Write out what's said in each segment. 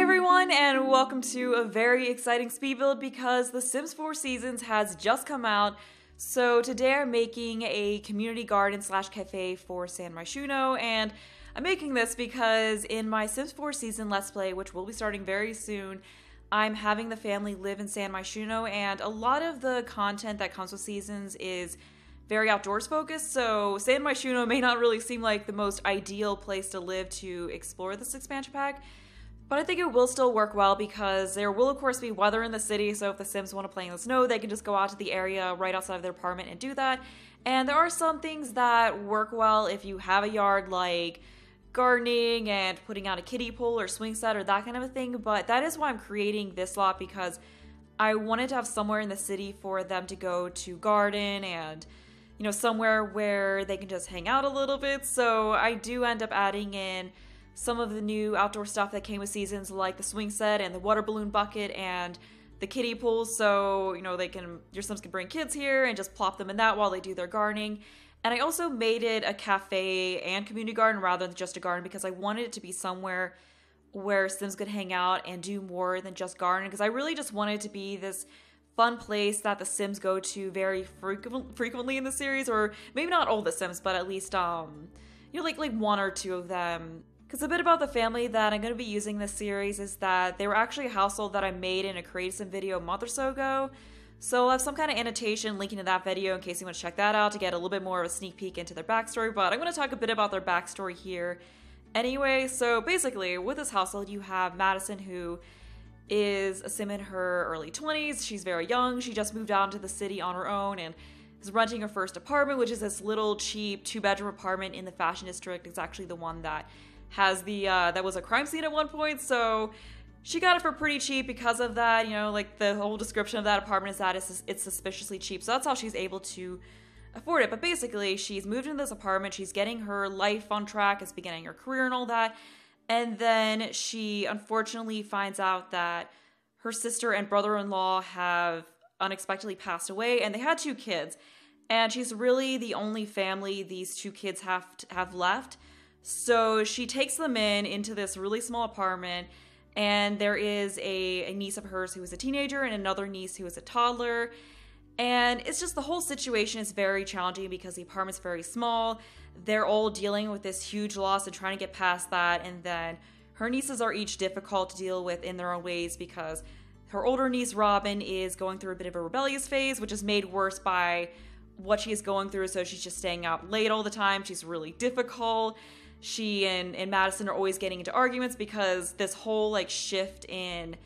everyone, and welcome to a very exciting speed build because The Sims 4 Seasons has just come out. So today I'm making a community garden slash cafe for San Myshuno, and I'm making this because in my Sims 4 Season Let's Play, which will be starting very soon, I'm having the family live in San Myshuno, and a lot of the content that comes with Seasons is very outdoors focused, so San Myshuno may not really seem like the most ideal place to live to explore this expansion pack. But I think it will still work well because there will of course be weather in the city, so if the Sims want to play in the snow, they can just go out to the area right outside of their apartment and do that. And there are some things that work well if you have a yard, like gardening and putting out a kiddie pool or swing set or that kind of a thing, but that is why I'm creating this lot, because I wanted to have somewhere in the city for them to go to garden and, you know, somewhere where they can just hang out a little bit. So I do end up adding in some of the new outdoor stuff that came with Seasons, like the swing set and the water balloon bucket and the kiddie pool, so you know your Sims can bring kids here and just plop them in that while they do their gardening. And I also made it a cafe and community garden rather than just a garden because I wanted it to be somewhere where Sims could hang out and do more than just garden, because I really just wanted it to be this fun place that the Sims go to very frequently in the series, or maybe not all the Sims, but at least you know, like one or two of them. Because a bit about the family that I'm going to be using this series is that they were actually a household that I made in a Creative Sim video a month or so ago. So I'll have some kind of annotation linking to that video in case you want to check that out to get a little bit more of a sneak peek into their backstory. But I'm going to talk a bit about their backstory here anyway. So basically, with this household, you have Madison, who is a Sim in her early 20s. She's very young. She just moved out into the city on her own and is renting her first apartment, which is this little cheap 2-bedroom apartment in the Fashion District. It's actually the one that has the that was a crime scene at one point, so she got it for pretty cheap because of that. You know, like the whole description of that apartment is that it's suspiciously cheap, so that's how she's able to afford it. But basically, she's moved into this apartment, she's getting her life on track, is beginning her career and all that, and then she unfortunately finds out that her sister and brother-in-law have unexpectedly passed away, and they had 2 kids, and she's really the only family these 2 kids have left. So she takes them into this really small apartment, and there is a niece of hers who is a teenager and another niece who is a toddler. And it's just, the whole situation is very challenging because the apartment's very small. They're all dealing with this huge loss and trying to get past that. And then her nieces are each difficult to deal with in their own ways because her older niece, Robin, is going through a bit of a rebellious phase, which is made worse by what she is going through. So she's just staying out late all the time. She's really difficult. She and Madison are always getting into arguments because this whole like shift in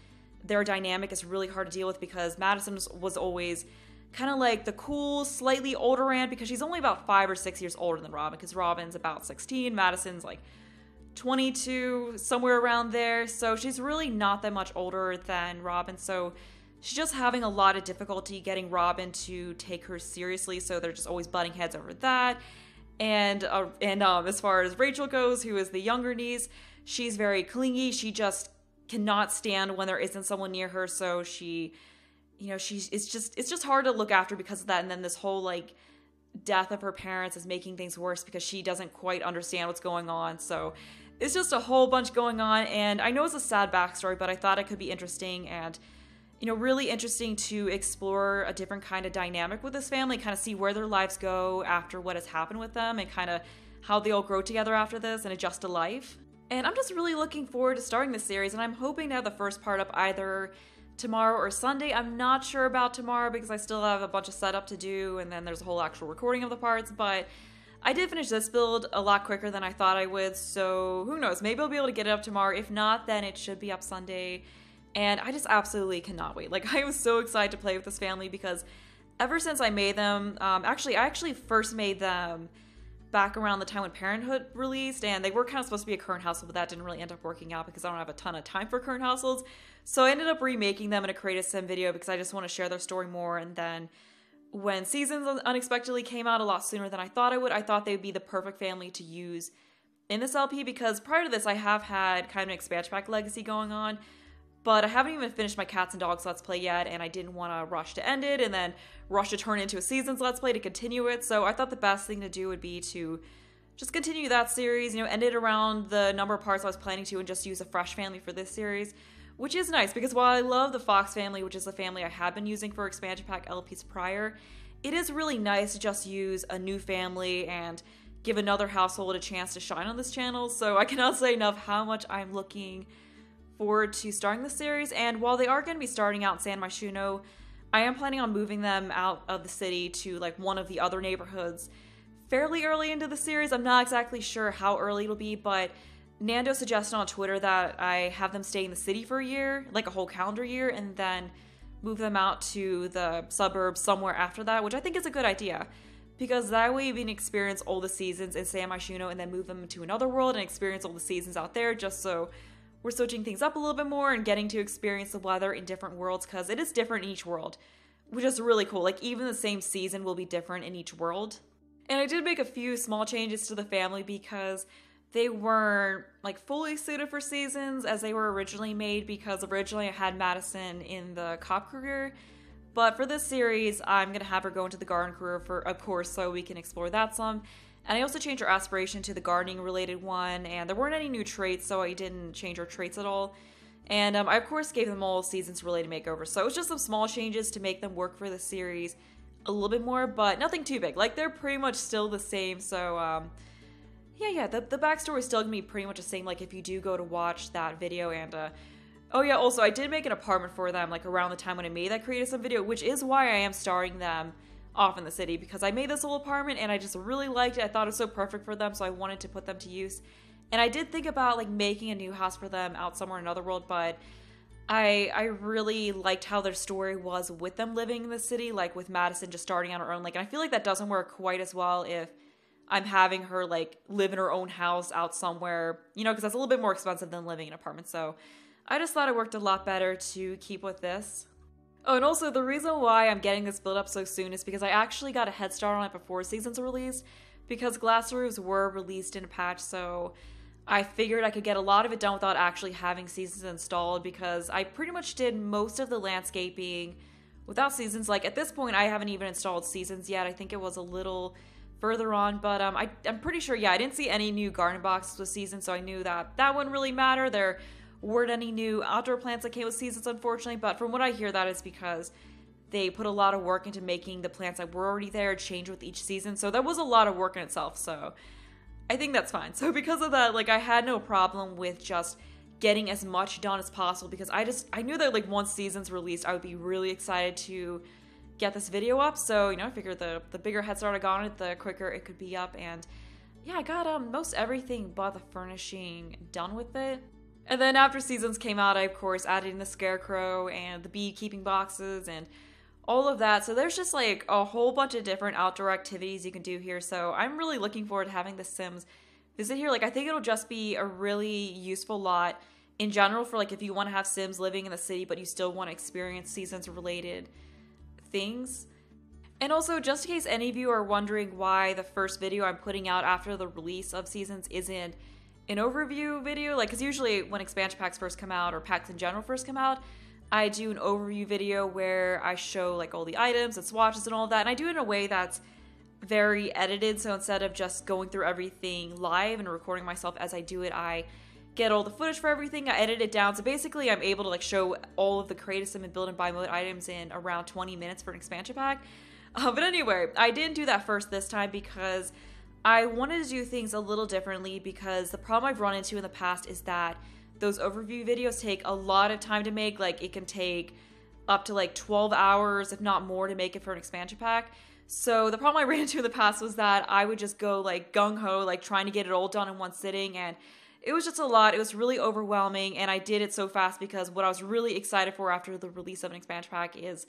their dynamic is really hard to deal with, because Madison was always kind of like the cool, slightly older aunt, because she's only about 5 or 6 years older than Robin, because Robin's about 16, Madison's like 22, somewhere around there. So she's really not that much older than Robin. So she's just having a lot of difficulty getting Robin to take her seriously. So they're just always butting heads over that. And as far as Rachel goes, who is the younger niece, she's very clingy. She just cannot stand when there isn't someone near her. So she, you know, it's just hard to look after because of that. And then this whole like death of her parents is making things worse because she doesn't quite understand what's going on. So it's just a whole bunch going on. And I know it's a sad backstory, but I thought it could be interesting and, you know, really interesting to explore a different kind of dynamic with this family, kind of see where their lives go after what has happened with them and kind of how they all grow together after this and adjust to life. And I'm just really looking forward to starting this series, and I'm hoping to have the first part up either tomorrow or Sunday. I'm not sure about tomorrow because I still have a bunch of setup to do, and then there's a whole actual recording of the parts, but I did finish this build a lot quicker than I thought I would, so who knows, maybe I'll be able to get it up tomorrow. If not, then it should be up Sunday. And I just absolutely cannot wait. Like, I was so excited to play with this family because ever since I made them, I actually first made them back around the time when Parenthood released, and they were kind of supposed to be a current household, but that didn't really end up working out because I don't have a ton of time for current households. So I ended up remaking them in a Creative Sim video because I just want to share their story more. And then when Seasons unexpectedly came out a lot sooner than I thought I would, I thought they would be the perfect family to use in this LP, because prior to this, I have had kind of an expansion pack legacy going on, but I haven't even finished my Cats and Dogs Let's Play yet, and I didn't want to rush to end it and then rush to turn it into a Seasons Let's Play to continue it. So I thought the best thing to do would be to just continue that series, end it around the number of parts I was planning to and just use a fresh family for this series, which is nice because while I love the Fox family, which is the family I have been using for expansion pack LPs prior, it is really nice to just use a new family and give another household a chance to shine on this channel. So I cannot say enough how much I'm looking forward to starting this series. And while they are going to be starting out in San Myshuno, I am planning on moving them out of the city to like one of the other neighborhoods fairly early into the series. I'm not exactly sure how early it'll be, but Nando suggested on Twitter that I have them stay in the city for a year, like a whole calendar year, and then move them out to the suburbs somewhere after that, which I think is a good idea. Because that way you can experience all the seasons in San Myshuno and then move them to another world and experience all the seasons out there, just so we're switching things up a little bit more and getting to experience the weather in different worlds, because it is different in each world, which is really cool. Like, even the same season will be different in each world. And I did make a few small changes to the family because they weren't like fully suited for seasons as they were originally made, because originally I had Madison in the cop career. But for this series, I'm going to have her go into the garden career, of course, so we can explore that some. And I also changed her aspiration to the gardening related one, and there weren't any new traits, so I didn't change her traits at all. And I of course gave them all seasons related makeovers, so it was just some small changes to make them work for the series a little bit more, but nothing too big. Like, they're pretty much still the same, so yeah, the backstory is still gonna be pretty much the same, like if you do go to watch that video. And oh yeah, also I did make an apartment for them like around the time when I made that Creative Sim video, which is why I am starring them off in the city, because I made this whole apartment and I just really liked it. I thought it was so perfect for them, so I wanted to put them to use. And I did think about like making a new house for them out somewhere in another world, but I really liked how their story was with them living in the city, like with Madison just starting on her own. Like, and I feel like that doesn't work quite as well if I'm having her like live in her own house out somewhere, because that's a little bit more expensive than living in an apartment. So I just thought it worked a lot better to keep with this. Oh, and also the reason why I'm getting this build up so soon is because I actually got a head start on it before seasons were released, because glass roofs were released in a patch, so I figured I could get a lot of it done without actually having seasons installed, because I pretty much did most of the landscaping without seasons. Like, at this point, I haven't even installed seasons yet. I think it was a little further on, but I'm pretty sure, yeah, I didn't see any new garden boxes with seasons, so I knew that that wouldn't really matter. There weren't any new outdoor plants that came with seasons, unfortunately, but from what I hear, that is because they put a lot of work into making the plants that were already there change with each season, so that was a lot of work in itself, so I think that's fine. So because of that, like, I had no problem with just getting as much done as possible, because I knew that like once season's released, I would be really excited to get this video up. So, I figured the bigger head start I got on it, the quicker it could be up. And yeah, I got most everything but the furnishing done with it. And then after seasons came out, I of course added in the scarecrow and the beekeeping boxes and all of that. So there's just like a whole bunch of different outdoor activities you can do here. So I'm really looking forward to having the Sims visit here. Like, I think it'll just be a really useful lot in general for like if you want to have Sims living in the city but you still want to experience seasons related things. And also, just in case any of you are wondering why the first video I'm putting out after the release of seasons isn't an overview video, like, because usually when expansion packs first come out, or packs in general first come out, I do an overview video where I show like all the items and swatches and all of that, and I do it in a way that's very edited. So instead of just going through everything live and recording myself as I do it, I get all the footage for everything, I edit it down, so basically I'm able to like show all of the Creative Sim and build and buy mode items in around 20 minutes for an expansion pack. But anyway, I didn't do that first this time because I wanted to do things a little differently, because the problem I've run into in the past is that those overview videos take a lot of time to make. Like, it can take up to like 12 hours, if not more, to make it for an expansion pack. So the problem I ran into in the past was that I would just go like gung-ho, like trying to get it all done in one sitting, and it was just a lot. It was really overwhelming, and I did it so fast because what I was really excited for after the release of an expansion pack is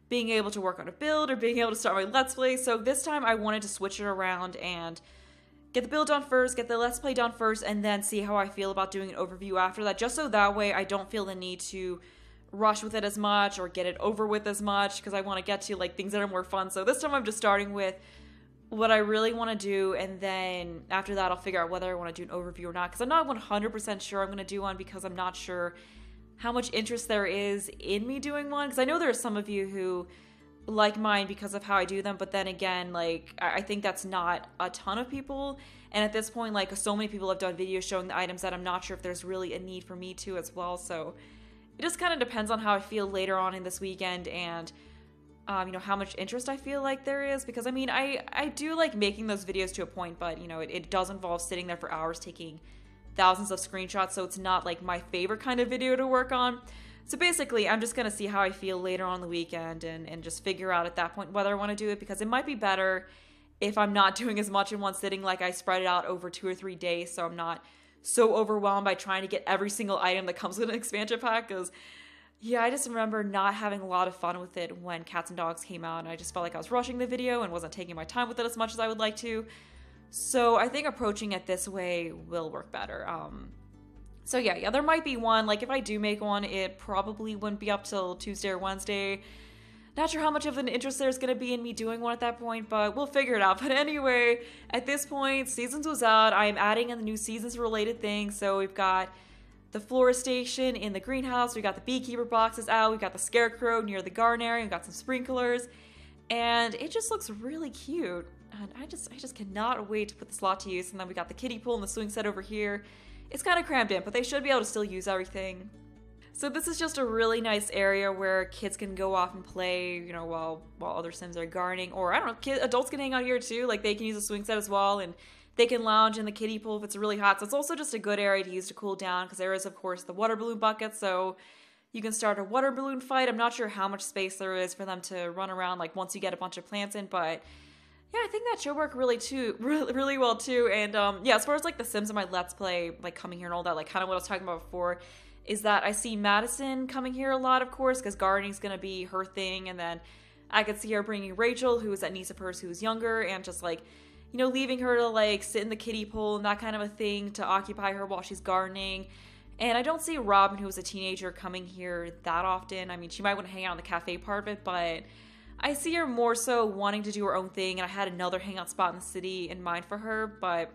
being able to work on a build or being able to start my Let's Play. So this time I wanted to switch it around and get the build done first, get the Let's Play done first, and then see how I feel about doing an overview after that, just so that way I don't feel the need to rush with it as much or get it over with as much, because I want to get to like things that are more fun. So this time I'm just starting with what I really want to do, and then after that I'll figure out whether I want to do an overview or not, because I'm not 100% sure I'm going to do one, because I'm not sure how much interest there is in me doing one, because I know there are some of you who like mine because of how I do them, but then again, like, I think that's not a ton of people, and at this point, like, so many people have done videos showing the items that I'm not sure if there's really a need for me to as well, so it just kind of depends on how I feel later on in this weekend, and you know, how much interest I feel like there is, because I mean, I do like making those videos to a point, but you know, it does involve sitting there for hours taking thousands of screenshots, so it's not like my favorite kind of video to work on. So basically, I'm just going to see how I feel later on the weekend and just figure out at that point whether I want to do it, because it might be better if I'm not doing as much in one sitting, like I spread it out over 2 or 3 days, so I'm not so overwhelmed by trying to get every single item that comes with an expansion pack, because yeah, I just remember not having a lot of fun with it when Cats and Dogs came out, and I just felt like I was rushing the video and wasn't taking my time with it as much as I would like to. So I think approaching it this way will work better. So yeah, there might be one. Like, if I do make one, it probably wouldn't be up till Tuesday or Wednesday. Not sure how much of an interest there's going to be in me doing one at that point, but we'll figure it out. But anyway, at this point, Seasons was out. I'm adding in the new Seasons-related things. So we've got the florist station in the greenhouse. We got the beekeeper boxes out. We got the scarecrow near the garden area. We got some sprinklers. And it just looks really cute. And I just cannot wait to put this lot to use. And then we got the kiddie pool and the swing set over here. It's kind of crammed in, but they should be able to still use everything. So this is just a really nice area where kids can go off and play, you know, while other Sims are gardening. Or, I don't know, adults can hang out here too. Like, they can use a swing set as well, and they can lounge in the kiddie pool if it's really hot. So it's also just a good area to use to cool down, because there is, of course, the water balloon bucket. So you can start a water balloon fight. I'm not sure how much space there is for them to run around, like, once you get a bunch of plants in, but yeah, I think that should work really well too. And yeah, as far as like the Sims in my Let's Play, like coming here and all that, like kind of what I was talking about before, is that I see Madison coming here a lot, of course, because gardening's gonna be her thing. And then I could see her bringing Rachel, who is that niece of hers who's younger, and just like, you know, leaving her to like sit in the kiddie pool and that kind of a thing to occupy her while she's gardening. And I don't see Robin, who was a teenager, coming here that often. I mean, she might want to hang out in the cafe part of it, but I see her more so wanting to do her own thing, and I had another hangout spot in the city in mind for her, but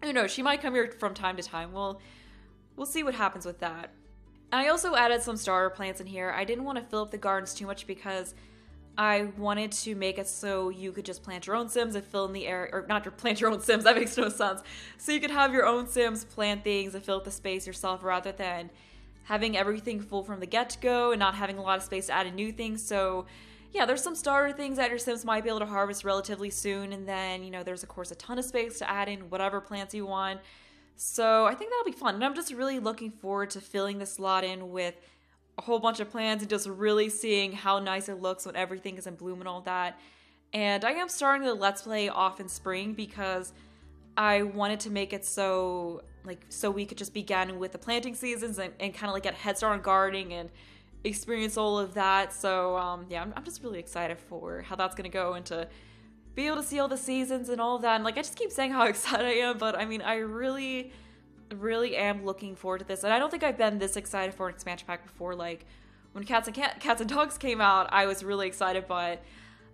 who knows, she might come here from time to time. We'll see what happens with that. And I also added some starter plants in here. I didn't want to fill up the gardens too much because I wanted to make it so you could just plant your own Sims and fill in the area, or not plant your own Sims, that makes no sense. So you could have your own Sims plant things and fill up the space yourself, rather than having everything full from the get-go and not having a lot of space to add in new things. So yeah, there's some starter things that your Sims might be able to harvest relatively soon, and then, you know, there's of course a ton of space to add in whatever plants you want. So I think that'll be fun, and I'm just really looking forward to filling this slot in with a whole bunch of plants and just really seeing how nice it looks when everything is in bloom and all that. And I am starting the Let's Play off in spring because I wanted to make it so we could just begin with the planting seasons and kind of like get a head start on gardening and experience all of that. So yeah, I'm just really excited for how that's gonna go, and to be able to see all the seasons and all of that. And like, I just keep saying how excited I am, but I mean, I really am looking forward to this. And I don't think I've been this excited for an expansion pack before. Like, when Cats and Dogs came out, I was really excited, but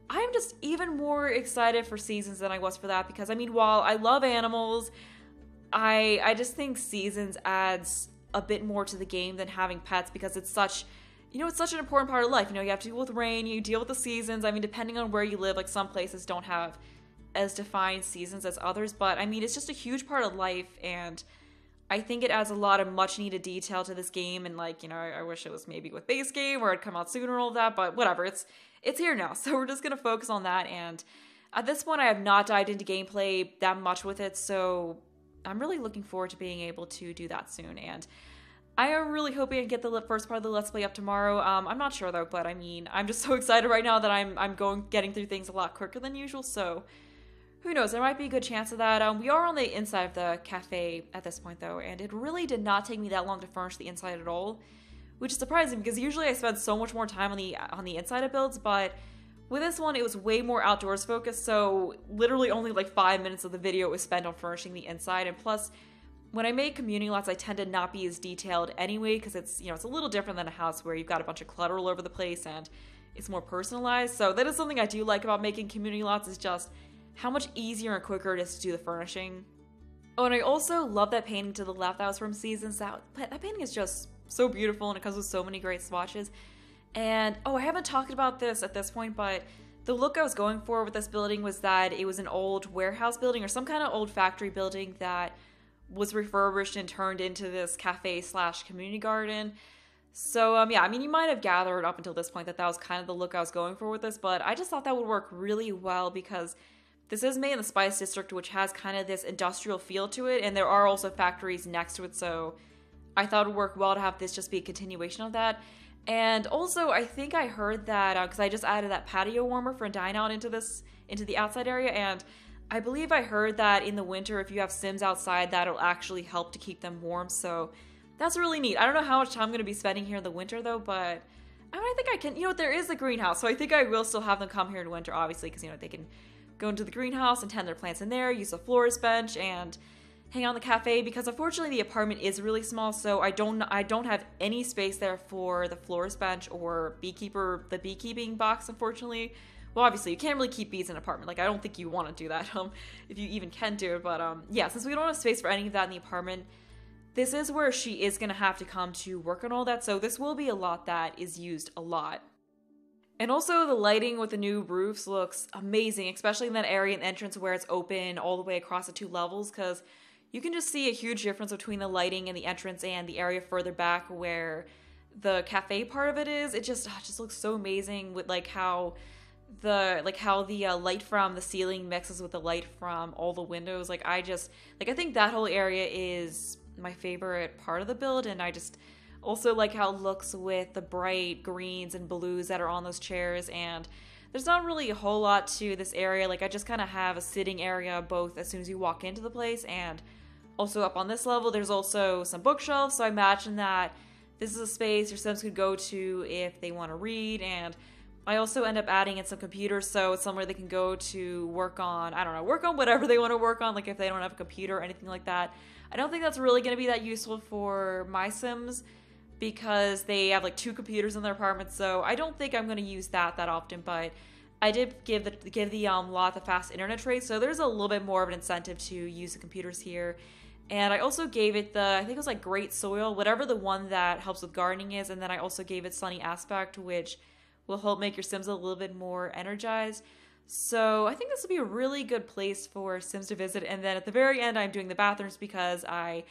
I'm just even more excited for Seasons than I was for that, because I mean, while I love animals, I just think Seasons adds a bit more to the game than having pets, because it's such, you know, it's such an important part of life. You know, you have to deal with rain, you deal with the seasons. I mean, depending on where you live, like some places don't have as defined seasons as others, but I mean, it's just a huge part of life, and I think it adds a lot of much needed detail to this game. And like, you know, I wish it was maybe with base game or it'd come out sooner and all of that, but whatever, it's here now. So we're just gonna focus on that. And at this point, I have not dived into gameplay that much with it, so I'm really looking forward to being able to do that soon. And I am really hoping I get the first part of the Let's Play up tomorrow. I'm not sure though, but I mean, I'm just so excited right now that I'm getting through things a lot quicker than usual, so who knows, there might be a good chance of that. We are on the inside of the cafe at this point though, and it really did not take me that long to furnish the inside at all, which is surprising because usually I spend so much more time on the inside of builds, but with this one it was way more outdoors focused, so literally only like 5 minutes of the video was spent on furnishing the inside. And plus, when I make community lots, I tend to not be as detailed anyway, because it's, you know, it's a little different than a house where you've got a bunch of clutter all over the place and it's more personalized. So that is something I do like about making community lots, is just how much easier and quicker it is to do the furnishing. Oh, and I also love that painting to the left that was from Seasons. That painting is just so beautiful, and it comes with so many great swatches. And, oh, I haven't talked about this at this point, but the look I was going for with this building was that it was an old warehouse building or some kind of old factory building that was refurbished and turned into this cafe slash community garden. So, yeah, I mean, you might have gathered up until this point that that was kind of the look I was going for with this, but I just thought that would work really well because this is made in the Spice District, which has kind of this industrial feel to it, and there are also factories next to it, so I thought it would work well to have this just be a continuation of that. And also, I think I heard that, because I just added that patio warmer for a dine out into the outside area, and I believe I heard that in the winter, if you have Sims outside, that'll actually help to keep them warm, so that's really neat. I don't know how much time I'm going to be spending here in the winter, though, but I think I can, you know, there is the greenhouse, so I think I will still have them come here in winter, obviously, because, you know, they can go into the greenhouse and tend their plants in there, use the florist bench, and hang out in the cafe, because unfortunately the apartment is really small, so I don't have any space there for the florist bench or the beekeeping box, unfortunately. Well, obviously, you can't really keep bees in an apartment. Like, I don't think you want to do that, if you even can do it. But, yeah, since we don't have space for any of that in the apartment, this is where she is going to have to come to work on all that. So this will be a lot that is used a lot. And also, the lighting with the new roofs looks amazing, especially in that area in the entrance where it's open all the way across the 2 levels, because you can just see a huge difference between the lighting in the entrance and the area further back where the cafe part of it is. It just looks so amazing with how the light from the ceiling mixes with the light from all the windows. I think that whole area is my favorite part of the build, and I just also like how it looks with the bright greens and blues that are on those chairs. And there's not really a whole lot to this area. I just kind of have a sitting area both as soon as you walk into the place, and also up on this level there's also some bookshelves, so I imagine that this is a space your Sims could go to if they want to read. And I also end up adding in some computers, so it's somewhere they can go to work on, work on whatever they want to work on, if they don't have a computer or anything like that. I don't think that's really going to be that useful for my Sims, because they have 2 computers in their apartment, so I don't think I'm going to use that often. But I did give the lot the fast internet trade, so there's a little bit more of an incentive to use the computers here. And I also gave it I think it was Great Soil, whatever the one that helps with gardening is, and then I also gave it Sunny Aspect, which will help make your Sims a little bit more energized. So I think this will be a really good place for Sims to visit. And then at the very end, I'm doing the bathrooms because I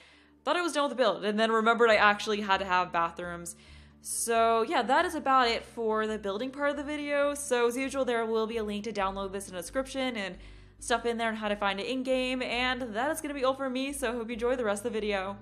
thought I was done with the build, and then remembered I actually had to have bathrooms. So yeah, that is about it for the building part of the video. So as usual, there will be a link to download this in the description and stuff in there on how to find it in-game. And that is going to be all for me, so I hope you enjoy the rest of the video.